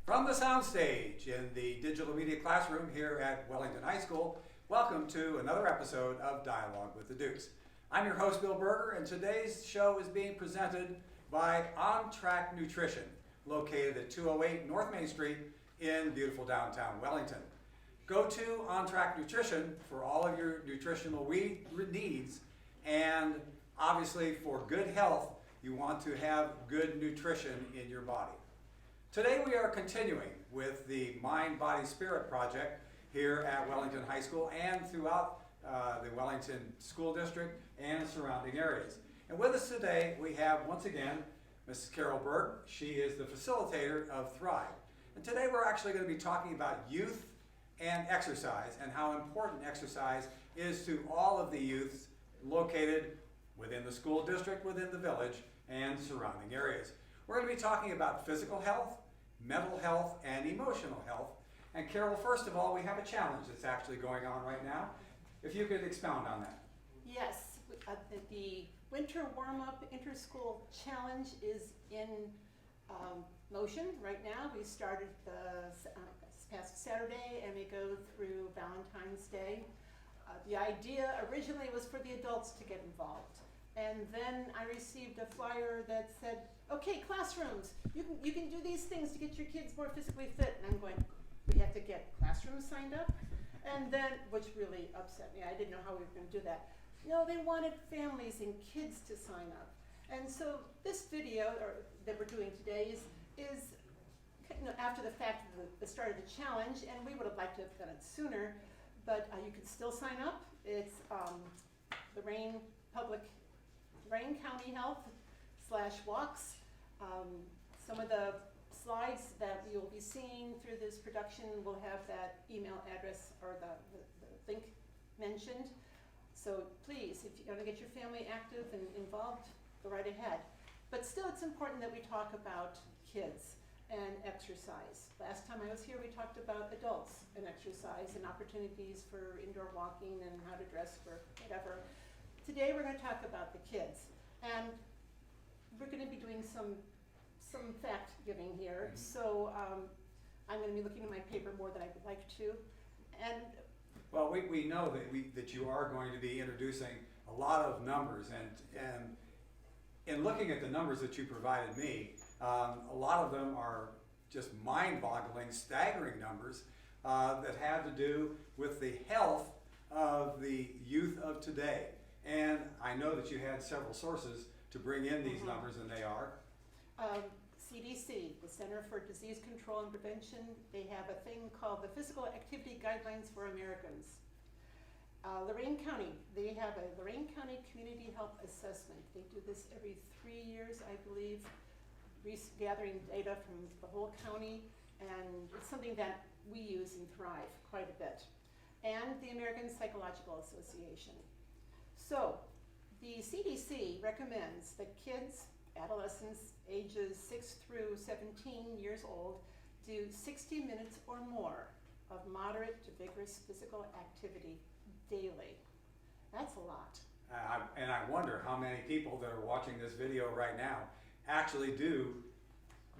From the soundstage in the digital media classroom here at Wellington High School, welcome to another episode of Dialogue with the Dukes. I'm your host, Bill Berger, and today's show is being presented by On Track Nutrition, located at 208 North Main Street in beautiful downtown Wellington. Go to On Track Nutrition for all of your nutritional needs, and obviously for good health, you want to have good nutrition in your body. Today we are continuing with the Mind, Body, Spirit project here at Wellington High School and throughout the Wellington School District and surrounding areas. And with us today we have once again Mrs. Carol Burke. She is the facilitator of Thrive. And today we're actually going to be talking about youth and exercise and how important exercise is to all of the youths located within the school district, within the village, and surrounding areas. We're going to be talking about physical health, mental health, and emotional health. And Carol, first of all, we have a challenge that's actually going on right now. If you could expound on that. Yes, the winter warm-up inter-school challenge is in motion right now. We started this past Saturday and we go through Valentine's Day. The idea originally was for the adults to get involved. And then I received a flyer that said, okay, classrooms, you can do these things to get your kids more physically fit. And I'm going, we have to get classrooms signed up? And then, which really upset me, I didn't know how we were going to do that. No, they wanted families and kids to sign up. And so this video that we're doing today is after the fact of the start of the challenge, and we would have liked to have done it sooner, but you can still sign up. It's Lorraine County Health /walks. Some of the slides that you'll be seeing through this production will have that email address or the link mentioned. So please, if you want to get your family active and involved, go right ahead. But still, it's important that we talk about kids and exercise. Last time I was here, we talked about adults and exercise and opportunities for indoor walking and how to dress for whatever. Today we're going to talk about the kids, and we're going to be doing some fact giving here. So I'm going to be looking at my paper more than I would like to. And well, we know that you are going to be introducing a lot of numbers, and in looking at the numbers that you provided me, a lot of them are just mind-boggling, staggering numbers that have to do with the health of the youth of today. And I know that you had several sources to bring in these numbers, and they are? CDC, the Center for Disease Control and Prevention, they have a thing called the Physical Activity Guidelines for Americans. Lorraine County, they have a Lorraine County Community Health Assessment. They do this every 3 years, I believe, gathering data from the whole county, and it's something that we use in Thrive quite a bit. And the American Psychological Association. So, the CDC recommends that kids, adolescents, ages 6 through 17 years old, do 60 minutes or more of moderate to vigorous physical activity daily. That's a lot. And I wonder how many people that are watching this video right now actually do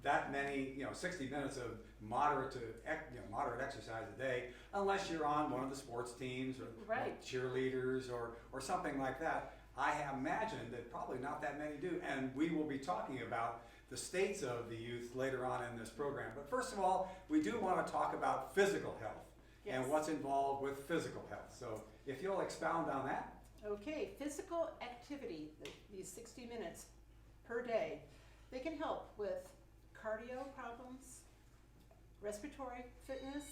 that many, 60 minutes of moderate exercise a day, unless you're on one of the sports teams or Right. cheerleaders or something like that. I imagine that probably not that many do, and we will be talking about the states of the youth later on in this program. But first of all, we do want to talk about physical health and what's involved with physical health. So if you'll expound on that. Okay, physical activity, these 60 minutes per day, they can help with cardio problems, respiratory fitness,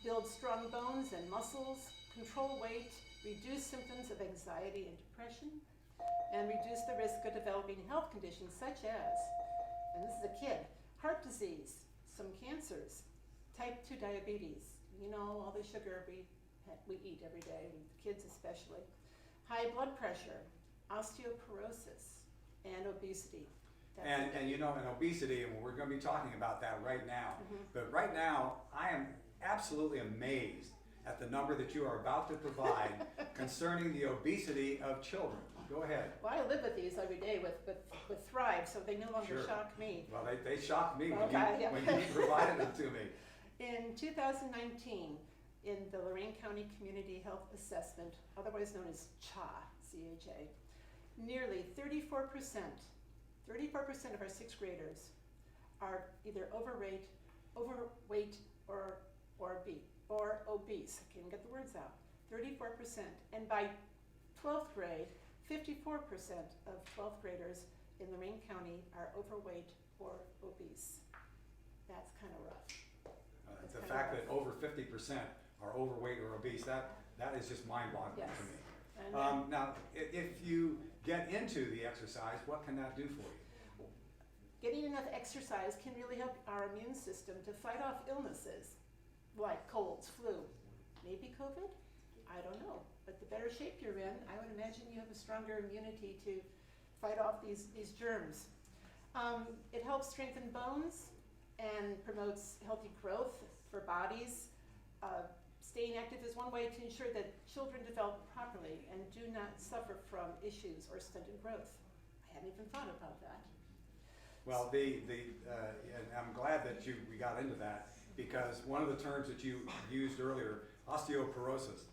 build strong bones and muscles, control weight, reduce symptoms of anxiety and depression, and reduce the risk of developing health conditions such as, and this is a kid, heart disease, some cancers, type 2 diabetes, all the sugar we eat every day, kids especially, high blood pressure, osteoporosis, and obesity. And obesity, and we're going to be talking about that right now. But right now, I am absolutely amazed at the number that you are about to provide concerning the obesity of children. Go ahead. Well, I live with these every day with Thrive, so they no longer Sure. shock me. Well, they shocked me Okay, yeah. when you provided them to me. In 2019, in the Lorain County Community Health Assessment, otherwise known as CHA, C-H-A, nearly 34% of our sixth graders are either overweight, or obese. I can't get the words out. 34%. And by 12th grade, 54% of 12th graders in Lorain County are overweight or obese. That's kind of rough. The fact that over 50% are overweight or obese, that is just mind-boggling Yes. to me. And Now, if you get into the exercise, what can that do for you? getting enough exercise can really help our immune system to fight off illnesses like colds, flu, maybe COVID. I don't know. But the better shape you're in, I would imagine you have a stronger immunity to fight off these germs. It helps strengthen bones and promotes healthy growth for bodies. Staying active is one way to ensure that children develop properly and do not suffer from issues or stunted growth. I hadn't even thought about that. Well, and I'm glad that we got into that, because one of the terms that you used earlier, osteoporosis.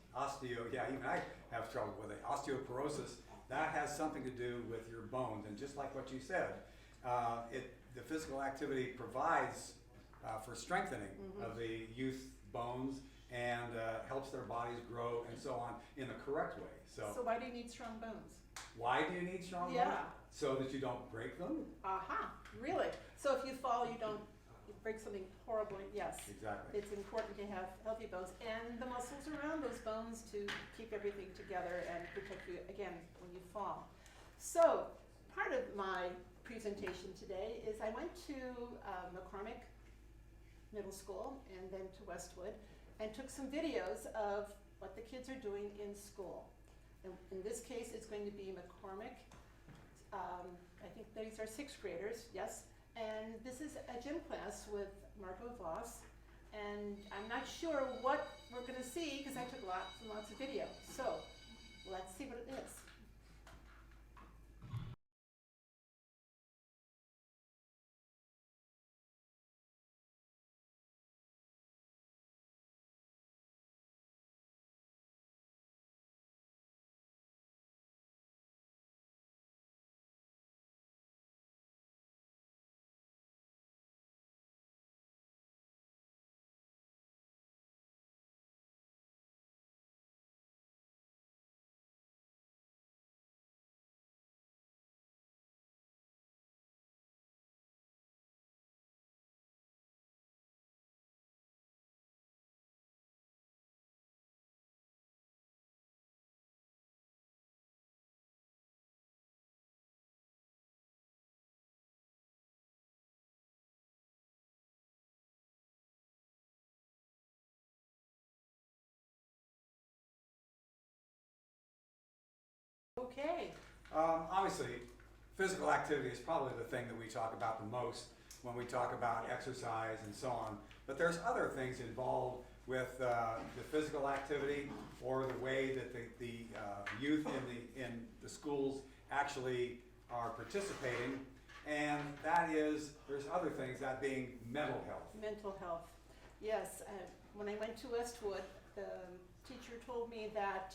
Even I have trouble with it. Osteoporosis, that has something to do with your bones, and just like what you said, the physical activity provides for strengthening of the youth bones and helps their bodies grow and so on in the correct way. So why do you need strong bones? Why do you need strong bones? Yeah. So that you don't break them? Aha, really? So if you fall, you don't break something horribly, yes. Exactly. It's important to have healthy bones and the muscles around those bones to keep everything together and protect you, again, when you fall. So part of my presentation today is I went to McCormick Middle School and then to Westwood and took some videos of what the kids are doing in school. And in this case, it's going to be McCormick. I think these are sixth graders, yes. And this is a gym class with Margot Voss. And I'm not sure what we're going to see because I took lots and lots of video. So let's see what it is. Okay. Obviously, physical activity is probably the thing that we talk about the most when we talk about exercise and so on. But there's other things involved with the physical activity or the way that the youth in the schools actually are participating. And that is, there's other things, that being mental health. Mental health. Yes. When I went to Westwood, the teacher told me that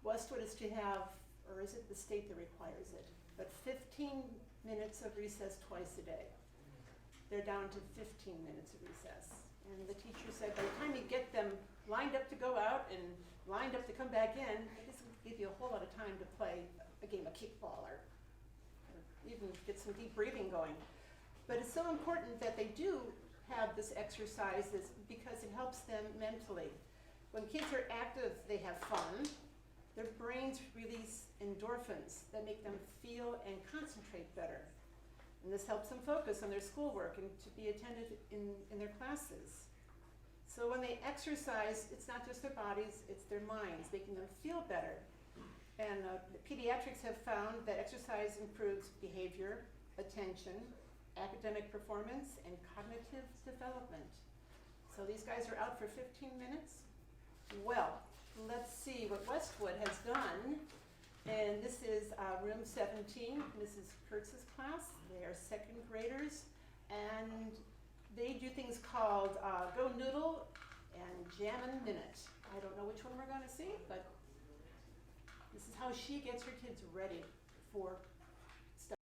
Westwood is to have, or is it the state that requires it, but 15 minutes of recess twice a day. They're down to 15 minutes of recess. And the teacher said by the time you get them lined up to go out and lined up to come back in, it doesn't give you a whole lot of time to play a game of kickball or even get some deep breathing going. But it's so important that they do have this exercise because it helps them mentally. When kids are active, they have fun. Their brains release endorphins that make them feel and concentrate better. And this helps them focus on their schoolwork and to be attentive in their classes. So when they exercise, it's not just their bodies, it's their minds, making them feel better. And the pediatrics have found that exercise improves behavior, attention, academic performance, and cognitive development. So these guys are out for 15 minutes? Well, let's see what Westwood has done And this is room 17, Mrs. Kurtz's class. They are second graders, and they do things called Go Noodle and Jammin' Minute. I don't know which one we're going to see, but this is how she gets her kids ready for stuff.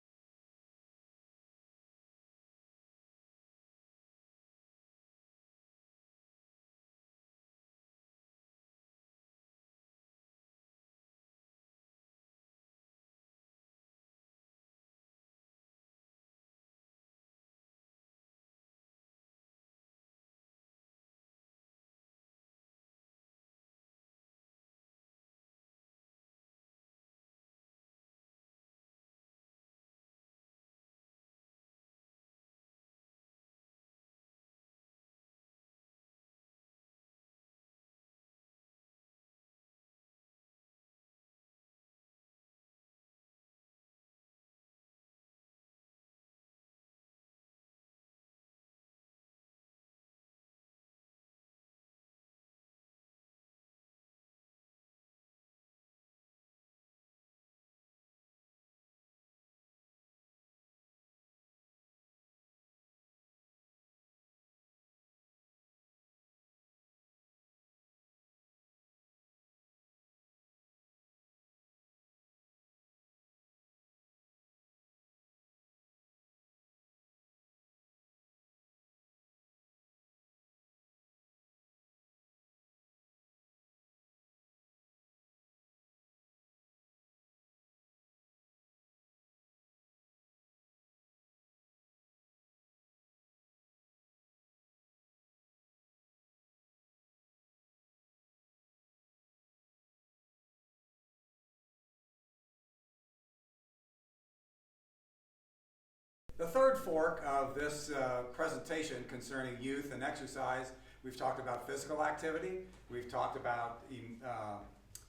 The third fork of this presentation concerning youth and exercise, we've talked about physical activity, we've talked about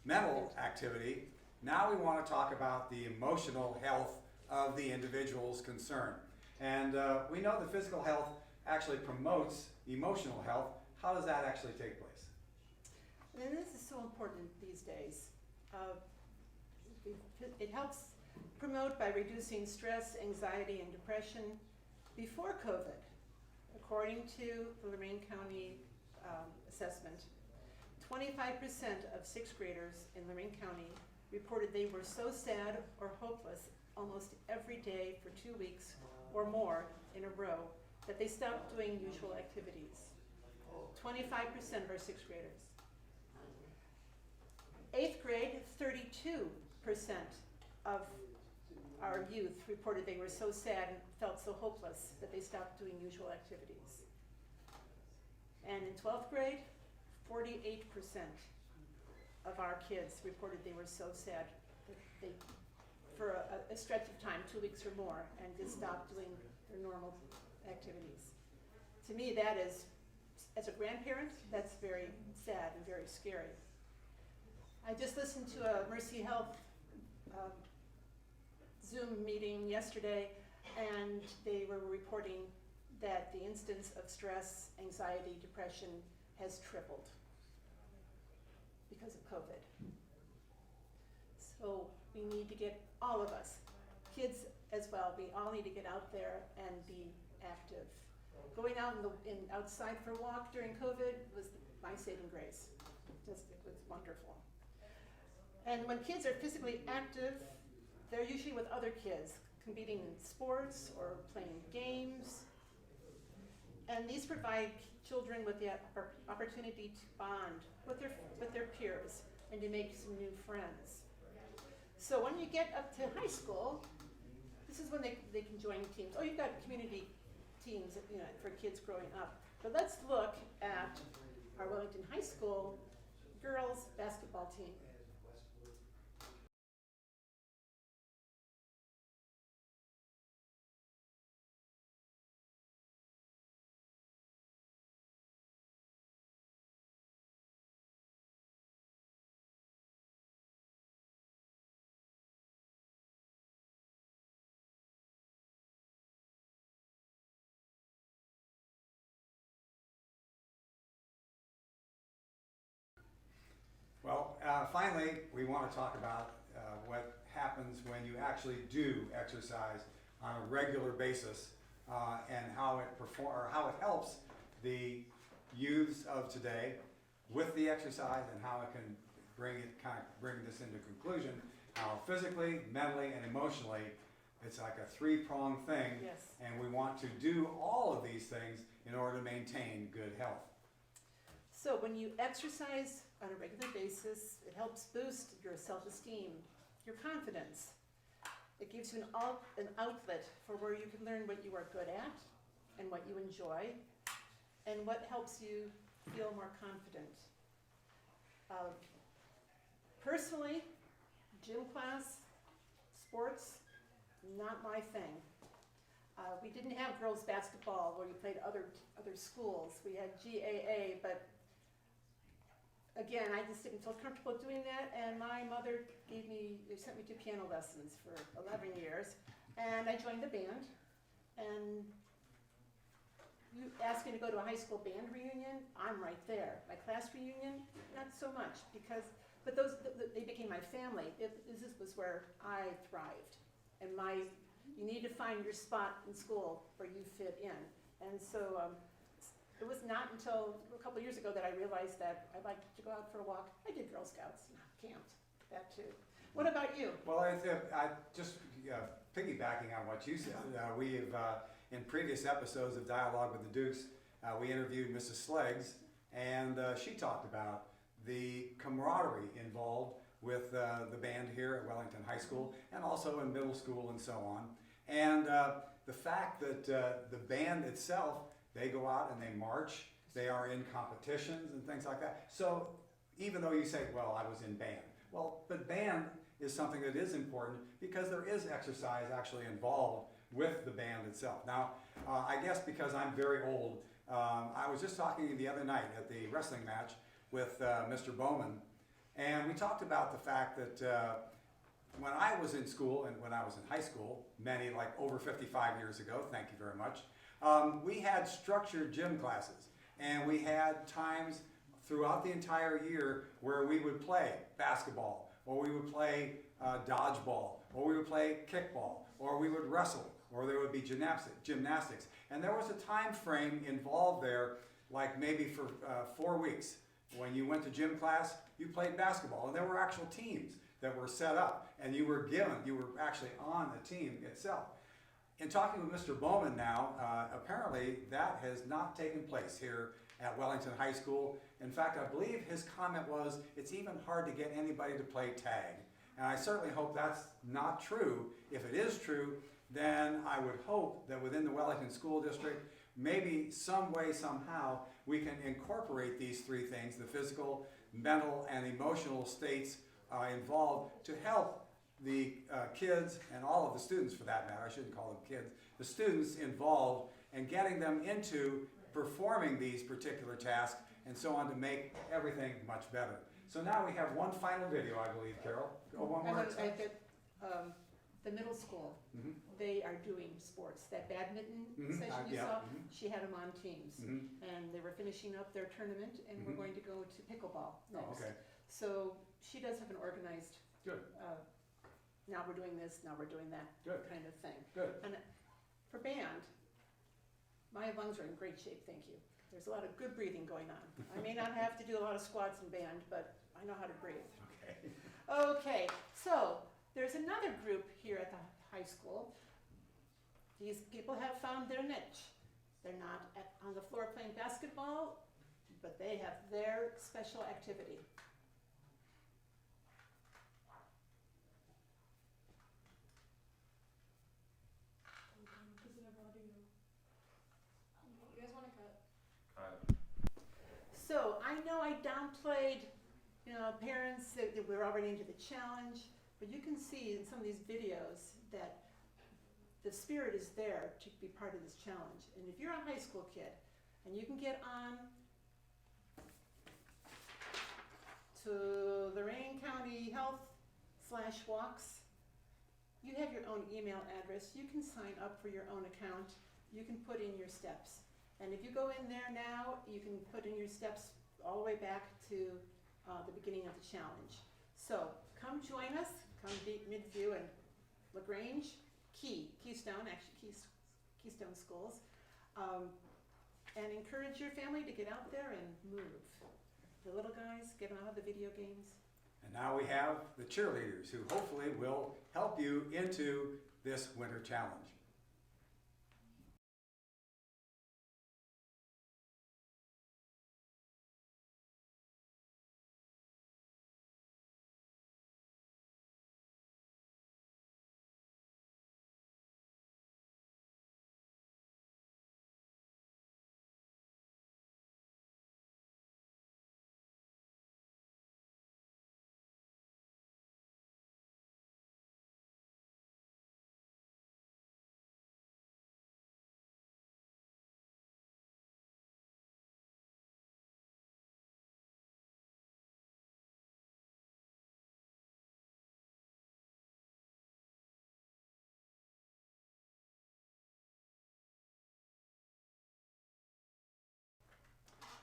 mental activity. Now we want to talk about the emotional health of the individuals concerned. And we know that physical health actually promotes emotional health. How does that actually take place? And this is so important these days. It helps promote by reducing stress, anxiety, and depression. Before COVID, according to the Lorraine County assessment, 25% of sixth graders in Lorraine County reported they were so sad or hopeless almost every day for 2 weeks or more in a row that they stopped doing usual activities. 25% of our sixth graders. Eighth grade, 32% of our youth reported they were so sad and felt so hopeless that they stopped doing usual activities. And in 12th grade, 48% of our kids reported they were so sad that they, for a stretch of time, 2 weeks or more, and just stopped doing their normal activities. To me, that is, as a grandparent, that's very sad and very scary. I just listened to a Mercy Health Zoom meeting yesterday, and they were reporting that the incidence of stress, anxiety, depression has tripled because of COVID. So we need to get, all of us, kids as well, we all need to get out there and be active. Going out outside for a walk during COVID was my saving grace. It was wonderful. And when kids are physically active, they're usually with other kids, competing in sports or playing games. And these provide children with the opportunity to bond with their peers and to make some new friends. So when you get up to high school, this is when they can join teams. Oh, you've got community teams, for kids growing up. But let's look at our Wellington High School girls basketball team. Well, finally, we want to talk about what happens when you actually do exercise on a regular basis, and how it helps the youths of today with the exercise, and how it can bring this into conclusion, how physically, mentally, and emotionally, it's like a three-pronged thing. Yes. And we want to do all of these things in order to maintain good health. So when you exercise on a regular basis, it helps boost your self-esteem, your confidence. It gives you an outlet for where you can learn what you are good at and what you enjoy, and what helps you feel more confident. Personally, gym class, sports, not my thing. We didn't have girls basketball where you played other schools. We had GAA, but again, I just didn't feel comfortable doing that, and my mother sent me to piano lessons for 11 years, and I joined the band. And you asked me to go to a high school band reunion, I'm right there. My class reunion, not so much, but they became my family. This was where I thrived. And you need to find your spot in school where you fit in. And so it was not until a couple of years ago that I realized that I'd like to go out for a walk. I did Girl Scouts, camped, that too. What about you? Well, I just piggybacking on what you said, we've in previous episodes of Dialogue with the Dukes, we interviewed Mrs. Sleggs, and she talked about the camaraderie involved with the band here at Wellington High School, and also in middle school and so on. And the fact that the band itself, they go out and they march, they are in competitions and things like that. So even though you say, well, I was in band. Well, but band is something that is important because there is exercise actually involved with the band itself. Now, I guess because I'm very old, I was just talking the other night at the wrestling match with Mr. Bowman, and we talked about the fact that when I was in school and when I was in high school, like over 55 years ago, thank you very much, we had structured gym classes, and we had times throughout the entire year where we would play basketball, or we would play dodgeball, or we would play kickball, or we would wrestle, or there would be gymnastics. And there was a time frame involved there, like maybe for 4 weeks. When you went to gym class, you played basketball, and there were actual teams that were set up, and you were actually on the team itself. In talking with Mr. Bowman now, apparently that has not taken place here at Wellington High School. In fact, I believe his comment was, it's even hard to get anybody to play tag. And I certainly hope that's not true. If it is true, then I would hope that within the Wellington School District, maybe some way, somehow, we can incorporate these three things, the physical, mental, and emotional states involved, to help the kids, and all of the students for that matter, I shouldn't call them kids, the students involved, and getting them into performing these particular tasks and so on, to make everything much better. So now we have one final video, I believe, Carol. Go one more. The middle school, Mm-hmm. they are doing sports. That badminton session you saw, she had them on teams. And they were finishing up their tournament, and we're going to go to pickleball next. Oh, okay. So she does have an organized, Good. now we're doing this, now we're doing that Good. kind of thing. Good. And for band, my lungs are in great shape, thank you. There's a lot of good breathing going on. I may not have to do a lot of squats in band, but I know how to breathe. Okay. Okay, so there's another group here at the high school. These people have found their niche. They're not on the floor playing basketball, but they have their special activity. You guys want to cut? So I know I downplayed, parents that we're already into the challenge, but you can see in some of these videos that the spirit is there to be part of this challenge. And if you're a high school kid and you can get on to Lorain County Health/walks, you have your own email address. You can sign up for your own account. You can put in your steps. And if you go in there now, you can put in your steps all the way back to the beginning of the challenge. So come join us. come Midview and LaGrange, Keystone schools. And encourage your family to get out there and move. The little guys, get them out of the video games. And now we have the cheerleaders who hopefully will help you into this winter challenge.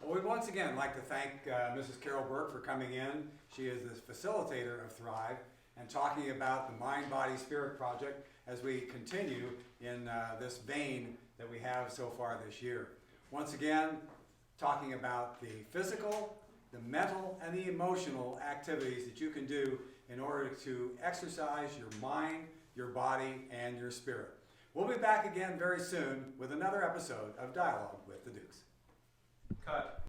Well, we'd once again like to thank Mrs. Carol Burke for coming in. She is the facilitator of Thrive and talking about the Mind, Body, Spirit project as we continue in this vein that we have so far this year. Once again, talking about the physical, the mental, and the emotional activities that you can do in order to exercise your mind, your body, and your spirit. We'll be back again very soon with another episode of Dialogue with the Dukes. Cut.